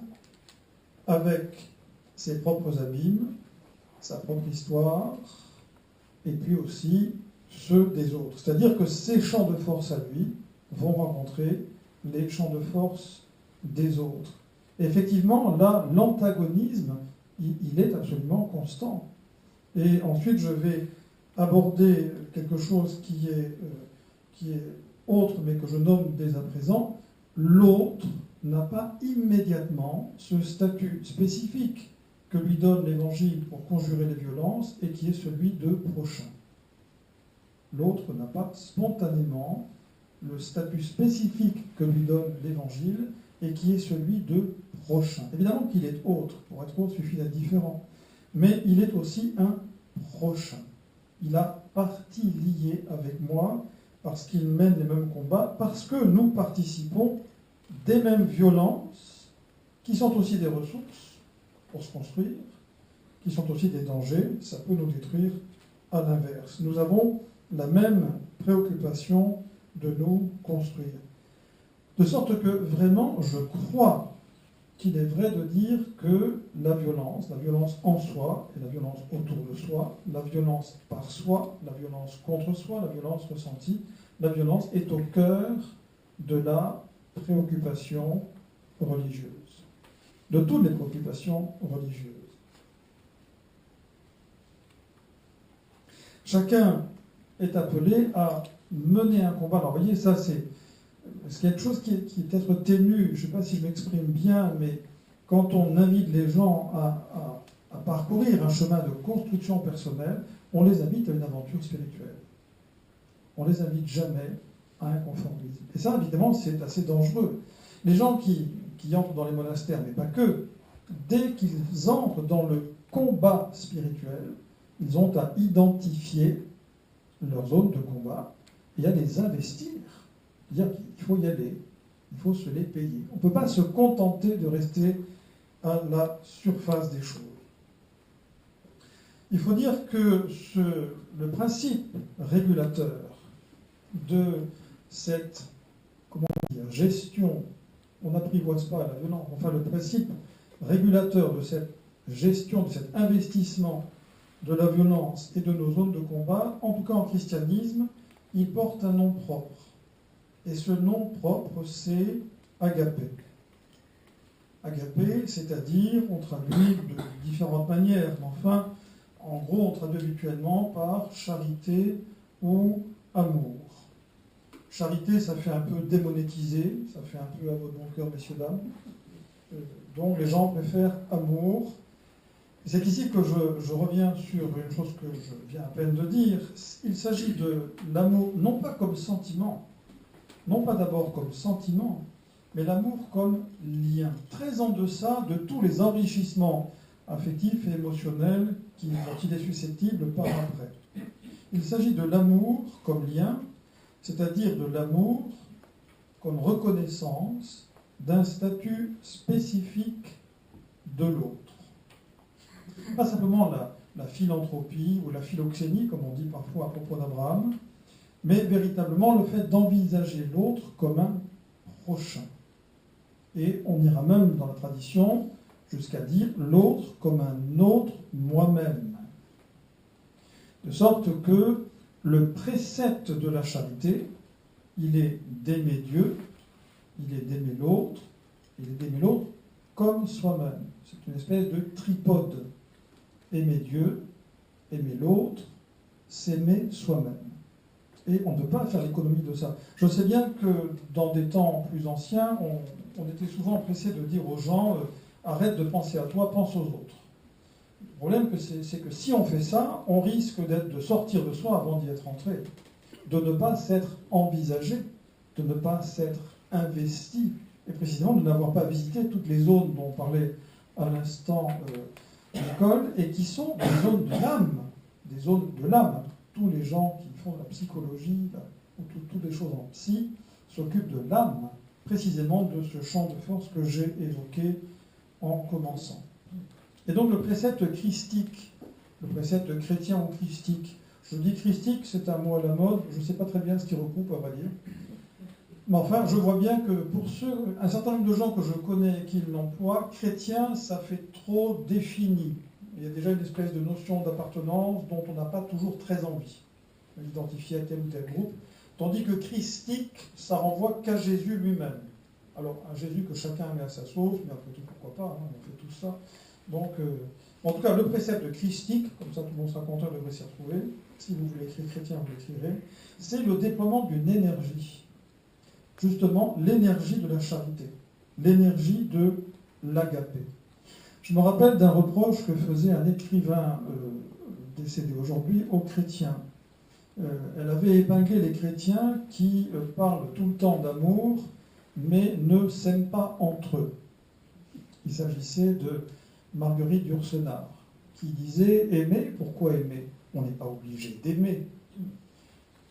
avec ses propres abîmes, sa propre histoire, et puis aussi ceux des autres. C'est-à-dire que ses champs de force à lui vont rencontrer les champs de force des autres. Et effectivement, là, l'antagonisme, il est absolument constant. Et ensuite, je vais aborder quelque chose qui est autre, mais que je nomme dès à présent. L'autre n'a pas immédiatement ce statut spécifique que lui donne l'Évangile pour conjurer les violences et qui est celui de prochain. L'autre n'a pas spontanément le statut spécifique que lui donne l'Évangile et qui est celui de prochain. Évidemment qu'il est autre. Pour être autre, il suffit d'être différent. Mais il est aussi un prochain. Il a partie liée avec moi parce qu'il mène les mêmes combats, parce que nous participons des mêmes violences qui sont aussi des ressources pour se construire, qui sont aussi des dangers. Ça peut nous détruire à l'inverse. Nous avons la même préoccupation de nous construire. De sorte que vraiment, je crois qu'il est vrai de dire que la violence en soi et la violence autour de soi, la violence par soi, la violence contre soi, la violence ressentie, la violence est au cœur de la préoccupation religieuse, de toutes les préoccupations religieuses. Chacun est appelé à mener un combat. Alors, vous voyez, ça, c'est quelque chose qui est peut-être ténu, je ne sais pas si je m'exprime bien, mais quand on invite les gens à parcourir un chemin de construction personnelle, on les invite à une aventure spirituelle. On ne les invite jamais à un conformisme. Et ça, évidemment, c'est assez dangereux. Les gens qui entrent dans les monastères, mais pas que, dès qu'ils entrent dans le combat spirituel, ils ont à identifier leur zone de combat et à les investir. C'est-à-dire qu'il faut y aller, il faut se les payer. On ne peut pas se contenter de rester à la surface des choses. Il faut dire que le principe régulateur de cette gestion, on n'apprivoise pas la violence, enfin le principe régulateur de cette gestion, de cet investissement de la violence et de nos zones de combat, en tout cas en christianisme, il porte un nom propre. Et ce nom propre, c'est agapé. Agapé, c'est-à-dire, on traduit de différentes manières, mais enfin, en gros, on traduit habituellement par charité ou amour. Charité, ça fait un peu démonétisé, ça fait un peu à votre bon cœur, messieurs, dames. Donc les gens préfèrent amour. C'est ici que je reviens sur une chose que je viens à peine de dire. Il s'agit de l'amour, non pas comme sentiment, non pas d'abord comme sentiment, mais l'amour comme lien, très en deçà de tous les enrichissements affectifs et émotionnels dont il est susceptible par après. Il s'agit de l'amour comme lien, c'est-à-dire de l'amour comme reconnaissance d'un statut spécifique de l'autre. Pas simplement la philanthropie ou la philoxénie, comme on dit parfois à propos d'Abraham, mais véritablement le fait d'envisager l'autre comme un prochain. Et on ira même dans la tradition jusqu'à dire l'autre comme un autre moi-même. De sorte que le précepte de la charité, il est d'aimer Dieu, il est d'aimer l'autre, il est d'aimer l'autre comme soi-même. C'est une espèce de tripode. Aimer Dieu, aimer l'autre, s'aimer soi-même. Et on ne peut pas faire l'économie de ça. Je sais bien que dans des temps plus anciens, on était souvent pressé de dire aux gens arrête de penser à toi, pense aux autres. Le problème, c'est que si on fait ça, on risque de sortir de soi avant d'y être entré, de ne pas s'être envisagé, de ne pas s'être investi, et précisément de n'avoir pas visité toutes les zones dont on parlait à l'instant Nicole, et qui sont des zones de l'âme, des zones de l'âme. Tous les gens qui font la psychologie, ou toutes les choses en psy, s'occupent de l'âme, précisément de ce champ de force que j'ai évoqué en commençant. Et donc le précepte christique, le précepte chrétien ou christique, je dis christique, c'est un mot à la mode, je ne sais pas très bien ce qu'il recoupe, à vrai dire, Mais enfin, je vois bien que pour un certain nombre de gens que je connais qui l'emploient, chrétien, ça fait trop défini. Il y a déjà une espèce de notion d'appartenance dont on n'a pas toujours très envie d'identifier à tel ou tel groupe. Tandis que christique, ça renvoie qu'à Jésus lui-même. Alors, un Jésus que chacun met à sa sauce, mais après tout, pourquoi pas, hein, on fait tout ça. Donc, en tout cas, le précepte christique, comme ça tout le monde sera content, devrait s'y retrouver. Si vous voulez écrire chrétien, vous l'écrirez. C'est le déploiement d'une énergie. Justement, l'énergie de la charité. L'énergie de l'agapé. Je me rappelle d'un reproche que faisait un écrivain décédé aujourd'hui aux chrétiens. Elle avait épinglé les chrétiens qui parlent tout le temps d'amour, mais ne s'aiment pas entre eux. Il s'agissait de Marguerite Yourcenar, qui disait « Aimer, pourquoi aimer ? On n'est pas obligé d'aimer. »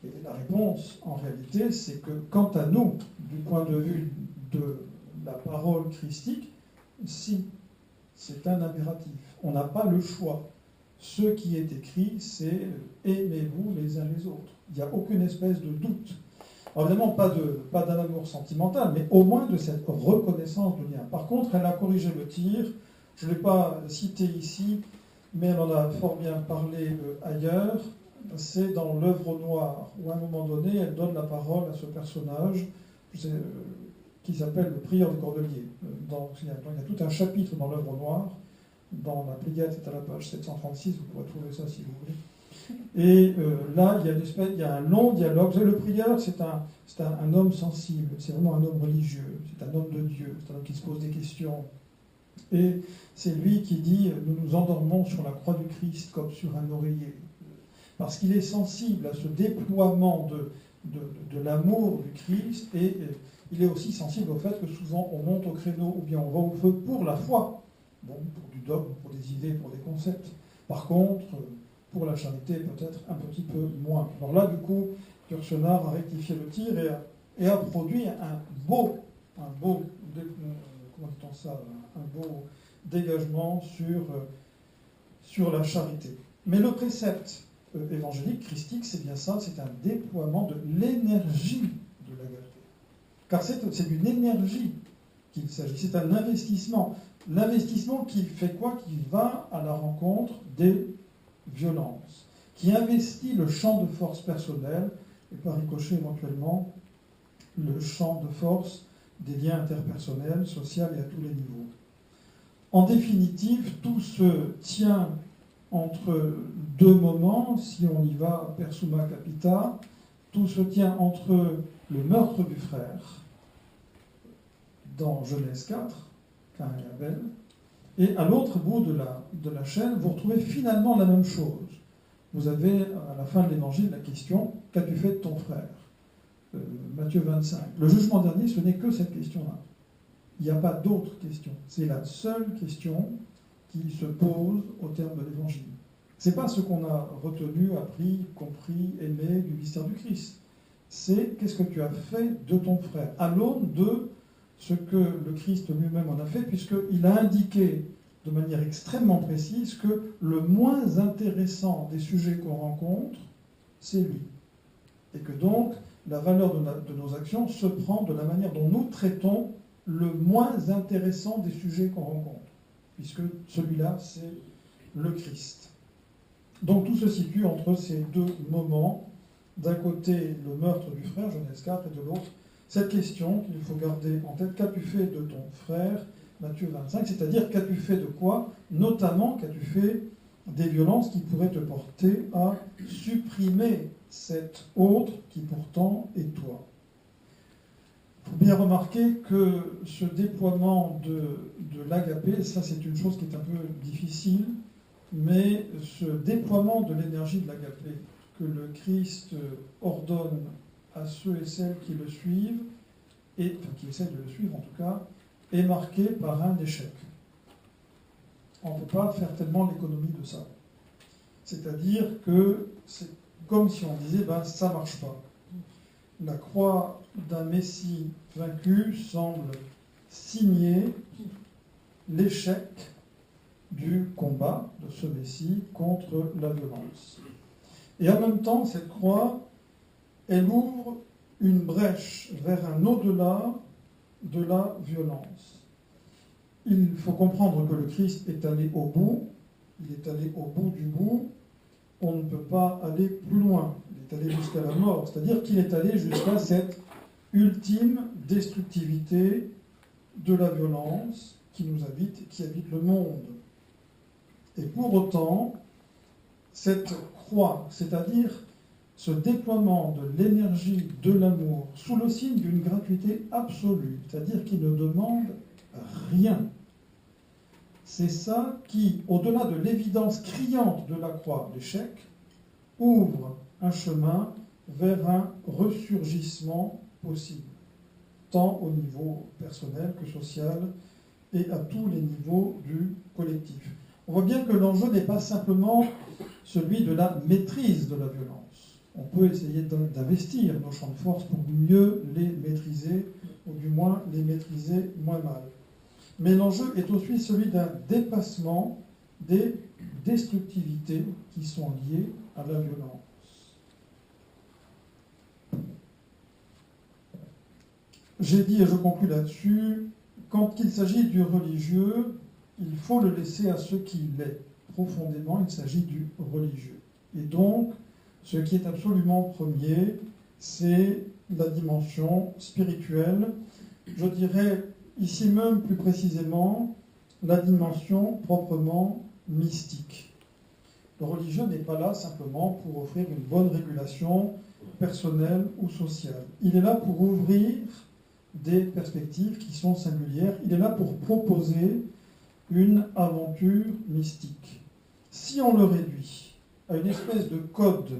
Et la réponse, en réalité, c'est que quant à nous, du point de vue de la parole christique, si, c'est un impératif. On n'a pas le choix. Ce qui est écrit, c'est « aimez-vous les uns les autres ». Il n'y a aucune espèce de doute. Alors évidemment, pas d'un amour sentimental, mais au moins de cette reconnaissance de lien. Par contre, elle a corrigé le tir. Je ne l'ai pas cité ici, mais elle en a fort bien parlé ailleurs. C'est dans l'œuvre noire, où à un moment donné, elle donne la parole à ce personnage qui s'appelle le prieur des Cordeliers. Donc, il y a tout un chapitre dans l'œuvre noire. Dans la Pléiade, c'est à la page 736, vous pourrez trouver ça si vous voulez. Et là, il y a un long dialogue. Le prieur, c'est un homme sensible, c'est vraiment un homme religieux, c'est un homme de Dieu, c'est un homme qui se pose des questions. Et c'est lui qui dit « Nous nous endormons sur la croix du Christ comme sur un oreiller ». Parce qu'il est sensible à ce déploiement de l'amour du Christ, et il est aussi sensible au fait que souvent on monte au créneau ou bien on va au feu pour la foi, bon, pour du dogme, pour des idées, pour des concepts. Par contre, pour la charité, peut-être un petit peu moins. Alors là, du coup, Yourcenar a rectifié le tir et a produit un beau comment dit-on ça, un beau dégagement sur la charité. Mais le précepte évangélique, christique, c'est bien ça, c'est un déploiement de l'énergie de l'agapé. Car c'est d'une énergie qu'il s'agit, c'est un investissement. L'investissement qui fait quoi ? Qui va à la rencontre des violences, qui investit le champ de force personnelle, et par ricochet éventuellement le champ de force des liens interpersonnels, sociaux et à tous les niveaux. En définitive, tout se tient entre deux moments, si on y va per summa capita, tout se tient entre le meurtre du frère, dans Genèse 4, Caïn et Abel, et à l'autre bout de la chaîne, vous retrouvez finalement la même chose. Vous avez, à la fin de l'évangile, la question « Qu'as-tu fait de ton frère ?» Matthieu 25. Le jugement dernier, ce n'est que cette question-là. Il n'y a pas d'autre question. C'est la seule question qui se pose au terme de l'évangile. Ce n'est pas ce qu'on a retenu, appris, compris, aimé du mystère du Christ. C'est qu'est-ce que tu as fait de ton frère, à l'aune de ce que le Christ lui-même en a fait, puisqu'il a indiqué de manière extrêmement précise que le moins intéressant des sujets qu'on rencontre, c'est lui. Et que donc, la valeur de nos actions se prend de la manière dont nous traitons le moins intéressant des sujets qu'on rencontre, puisque celui-là, c'est le Christ. Donc tout se situe entre ces deux moments. D'un côté, le meurtre du frère, Genèse 4, et de l'autre, cette question qu'il faut garder en tête, qu'as-tu fait de ton frère, Matthieu 25, c'est-à-dire qu'as-tu fait de quoi, notamment qu'as-tu fait des violences qui pourraient te porter à supprimer cet autre qui pourtant est toi. Il faut bien remarquer que ce déploiement de l'agapé, ça c'est une chose qui est un peu difficile, mais ce déploiement de l'énergie de l'agapé que le Christ ordonne à ceux et celles qui le suivent, qui essaient de le suivre en tout cas, est marqué par un échec. On ne peut pas faire tellement l'économie de ça. C'est-à-dire que c'est comme si on disait, ça ne marche pas. La croix d'un Messie vaincu semble signer l'échec du combat de ce Messie contre la violence. Et en même temps, cette croix, elle ouvre une brèche vers un au-delà de la violence. Il faut comprendre que le Christ est allé au bout, il est allé au bout du bout, on ne peut pas aller plus loin, il est allé jusqu'à la mort, c'est-à-dire qu'il est allé jusqu'à cette ultime destructivité de la violence qui nous habite, qui habite le monde. Et pour autant, cette croix, c'est-à-dire ce déploiement de l'énergie de l'amour sous le signe d'une gratuité absolue, c'est-à-dire qui ne demande rien, c'est ça qui, au-delà de l'évidence criante de la croix d'échec, ouvre un chemin vers un ressurgissement possible, tant au niveau personnel que social et à tous les niveaux du collectif. On voit bien que l'enjeu n'est pas simplement celui de la maîtrise de la violence. On peut essayer d'investir nos champs de force pour mieux les maîtriser, ou du moins les maîtriser moins mal. Mais l'enjeu est aussi celui d'un dépassement des destructivités qui sont liées à la violence. J'ai dit, et je conclus là-dessus, quand il s'agit du religieux, il faut le laisser à ce qu'il est. Profondément, il s'agit du religieux. Et donc, ce qui est absolument premier, c'est la dimension spirituelle. Je dirais ici même plus précisément la dimension proprement mystique. Le religieux n'est pas là simplement pour offrir une bonne régulation personnelle ou sociale. Il est là pour ouvrir des perspectives qui sont singulières. Il est là pour proposer une aventure mystique. Si on le réduit à une espèce de code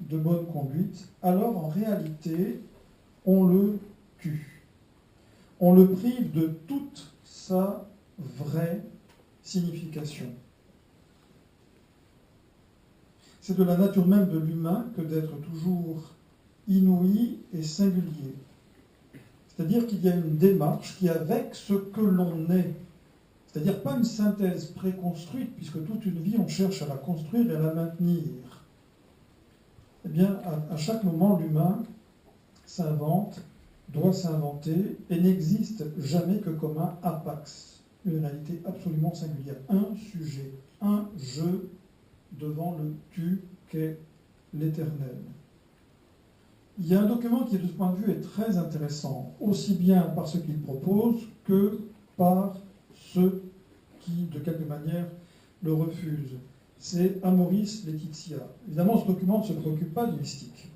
de bonne conduite, alors en réalité, on le tue. On le prive de toute sa vraie signification. C'est de la nature même de l'humain que d'être toujours inouï et singulier. C'est-à-dire qu'il y a une démarche qui, avec ce que l'on est, c'est-à-dire pas une synthèse préconstruite, puisque toute une vie on cherche à la construire et à la maintenir, eh bien, à chaque moment, l'humain s'invente, doit s'inventer, et n'existe jamais que comme un apax, une réalité absolument singulière, un sujet, un jeu devant le tu qu'est l'éternel. Il y a un document qui, de ce point de vue, est très intéressant, aussi bien par ce qu'il propose que par ceux qui, de quelque manière, le refusent. C'est Amoris Laetitia. Évidemment, ce document ne se préoccupe pas du mystique.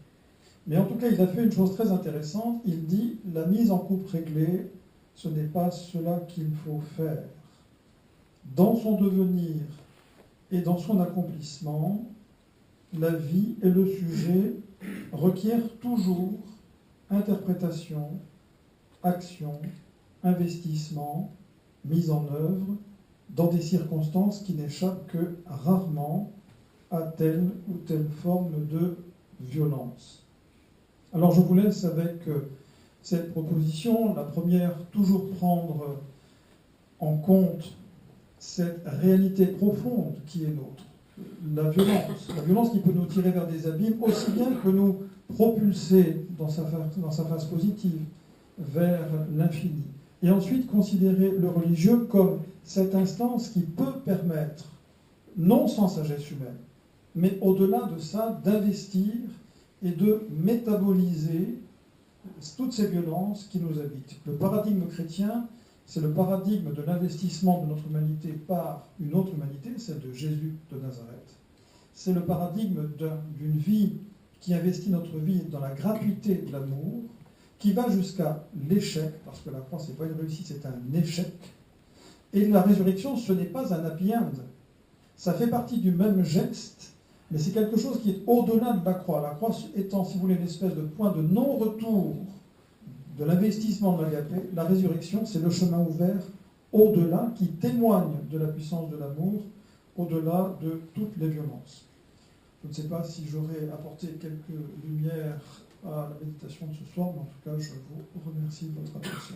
Mais en tout cas, il a fait une chose très intéressante. Il dit « La mise en coupe réglée, ce n'est pas cela qu'il faut faire. Dans son devenir et dans son accomplissement, la vie et le sujet requièrent toujours interprétation, action, investissement, mise en œuvre, dans des circonstances qui n'échappent que rarement à telle ou telle forme de violence. » Alors je vous laisse avec cette proposition. La première, toujours prendre en compte cette réalité profonde qui est nôtre. La violence qui peut nous tirer vers des abîmes, aussi bien que nous propulser dans sa phase positive vers l'infini. Et ensuite considérer le religieux comme cette instance qui peut permettre, non sans sagesse humaine, mais au-delà de ça, d'investir et de métaboliser toutes ces violences qui nous habitent. Le paradigme chrétien, c'est le paradigme de l'investissement de notre humanité par une autre humanité, celle de Jésus de Nazareth. C'est le paradigme d'une vie qui investit notre vie dans la gratuité de l'amour, qui va jusqu'à l'échec, parce que la croix, ce n'est pas une réussite, c'est un échec. Et la résurrection, ce n'est pas un happy end. Ça fait partie du même geste, mais c'est quelque chose qui est au-delà de la croix. La croix étant, si vous voulez, une espèce de point de non-retour de l'investissement de l'agapé, la résurrection, c'est le chemin ouvert au-delà, qui témoigne de la puissance de l'amour, au-delà de toutes les violences. Je ne sais pas si j'aurais apporté quelques lumières à la méditation de ce soir, mais en tout cas, je vous remercie de votre attention.